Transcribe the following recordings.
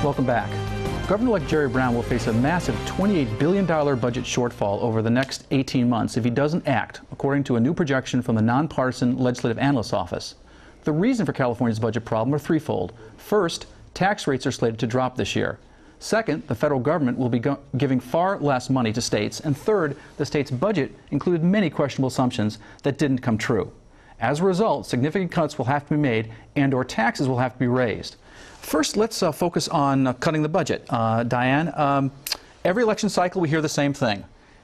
Welcome back. Governor-elect Jerry Brown will face a massive $28 billion budget shortfall over the next 18 months if he doesn't act, according to a new projection from the nonpartisan Legislative Analyst's Office. The reason for California's budget problem are threefold. First, tax rates are slated to drop this year. Second, the federal government will be giving far less money to states. And third, the state's budget included many questionable assumptions that didn't come true. As a result, significant cuts will have to be made and/or taxes will have to be raised. First, let's focus on cutting the budget. Diane, every election cycle we hear the same thing.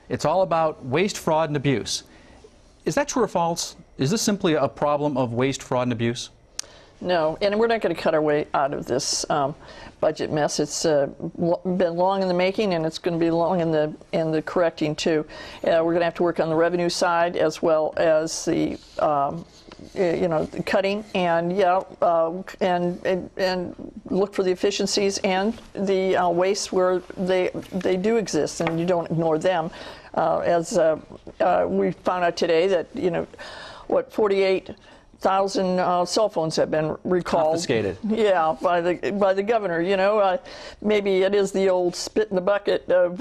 It's all about waste, fraud, and abuse. Is that true or false? Is this simply a problem of waste, fraud, and abuse? No, and we're not going to cut our way out of this budget mess. It's been long in the making, and it's going to be long in the correcting too. We're going to have to work on the revenue side as well as the the cutting, and and look for the efficiencies and the waste where they do exist, and you don't ignore them. As we found out today that 48,000 cell phones have been recalled. Confiscated. Yeah, by the governor. Maybe it is the old spit in the bucket of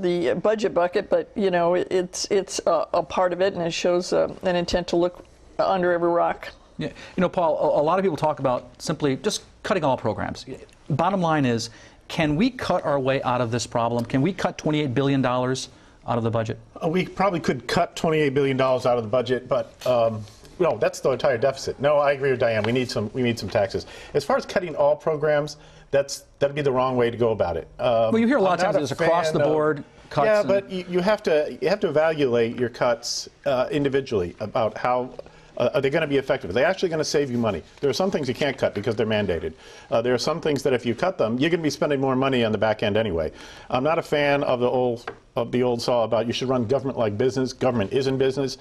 the budget bucket, but it's a part of it, and it shows an intent to look under every rock. Yeah, Paul, a lot of people talk about simply just cutting all programs. Bottom line is, can we cut our way out of this problem? Can we cut $28 billion out of the budget? We probably could cut $28 billion out of the budget, but no, that's the entire deficit. No, I agree with Diane. We need some taxes. As far as cutting all programs, that'd be the wrong way to go about it. Well, you hear a lot of times there's across the board cuts. Yeah, but you have to evaluate your cuts individually about how. Are they going to be effective? Are they actually going to save you money? There are some things you can't cut because they're mandated. There are some things that if you cut them, you're going to be spending more money on the back end anyway. I'm not a fan of the old saw about you should run government like business. Government isn't business.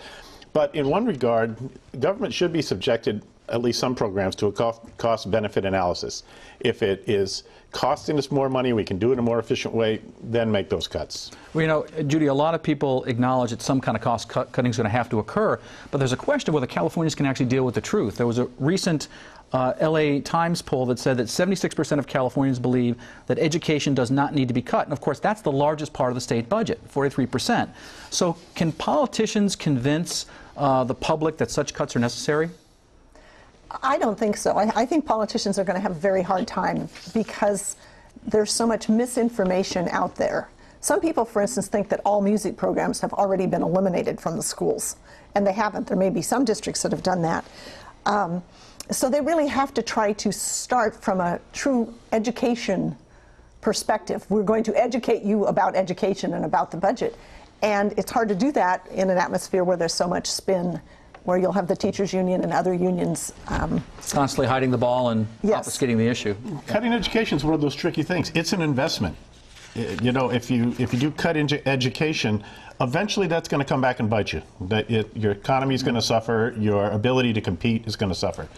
But in one regard, government should be subjected, at least some programs, to a cost-benefit analysis. If it is costing us more money, we can do it in a more efficient way, then make those cuts. Well, Judy, a lot of people acknowledge that some kind of cost cutting is going to have to occur, but there's a question of whether Californians can actually deal with the truth. There was a recent LA Times poll that said that 76% of Californians believe that education does not need to be cut. And of course, that's the largest part of the state budget, 43%. So can politicians convince the public that such cuts are necessary? I don't think so. I think politicians are going to have a very hard time because there's so much misinformation out there. Some people, for instance, think that all music programs have already been eliminated from the schools, and they haven't. There may be some districts that have done that. So they really have to try to start from a true education perspective. We're going to educate you about education and about the budget. And it's hard to do that in an atmosphere where there's so much spin, where you'll have the teachers union and other unions constantly hiding the ball and obfuscating the issue. Cutting education is one of those tricky things. It's an investment. If you do cut into education, eventually that's going to come back and bite you. Your economy is going to suffer. Your ability to compete is going to suffer.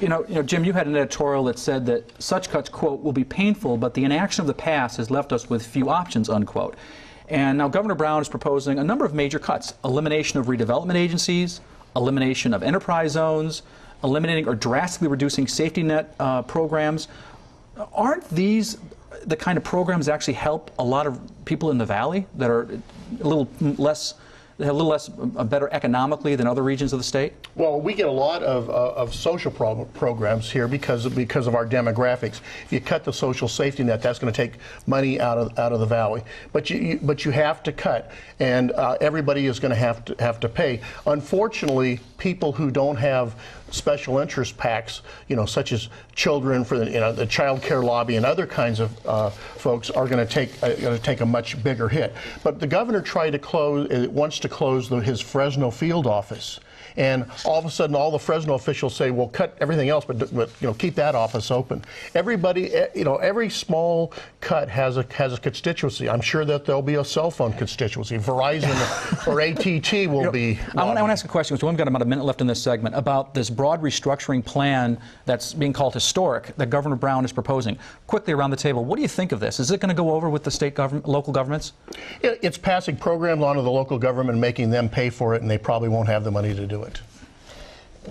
Jim, you had an editorial that said that such cuts, quote, will be painful, but the inaction of the past has left us with few options, unquote. And now Governor Brown is proposing a number of major cuts: elimination of redevelopment agencies, elimination of enterprise zones, eliminating or drastically reducing safety net programs. Aren't these the kind of programs that actually help a lot of people in the valley that are a little less better economically than other regions of the state? Well, we get a lot of social programs here because of our demographics. If you cut the social safety net, that's going to take money out of the valley. But you have to cut, and everybody is going to have to pay. Unfortunately, people who don't have special interest PACs, such as children for the child care lobby and other kinds of folks, are going to take a much bigger hit. But the governor wants to close his Fresno field office. And all of a sudden, all the Fresno officials say, "Well, cut everything else, but keep that office open." Everybody, every small cut has a constituency. I'm sure that there'll be a cell phone constituency. Verizon or AT&T will be. I want to ask a question, because we've got about a minute left in this segment, about this broad restructuring plan that's being called historic that Governor Brown is proposing. Quickly around the table, what do you think of this? Is it going to go over with the state government, local governments? It's passing programs onto the local government, making them pay for it, and they probably won't have the money to do it.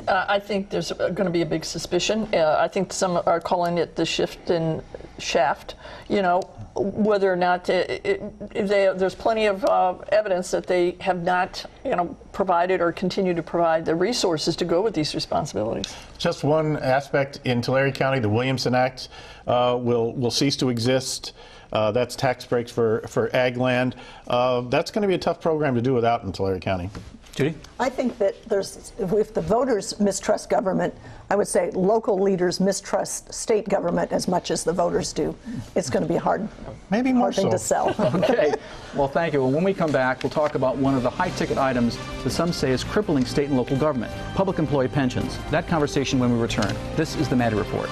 I think there's going to be a big suspicion. I think some are calling it the shift in shaft. You know, whether or not there's plenty of evidence that they have not, you know, provided or continue to provide the resources to go with these responsibilities. Just one aspect in Tulare County, the Williamson Act will cease to exist. That's tax breaks for ag land. That's going to be a tough program to do without in Tulare County. Judy? I think that if the voters mistrust government, I would say local leaders mistrust state government as much as the voters do. It's going to be hard, maybe more hard thing to sell. Okay. Well, thank you. Well, when we come back, we'll talk about one of the high-ticket items that some say is crippling state and local government, public employee pensions. That conversation when we return. This is the Maddy Report.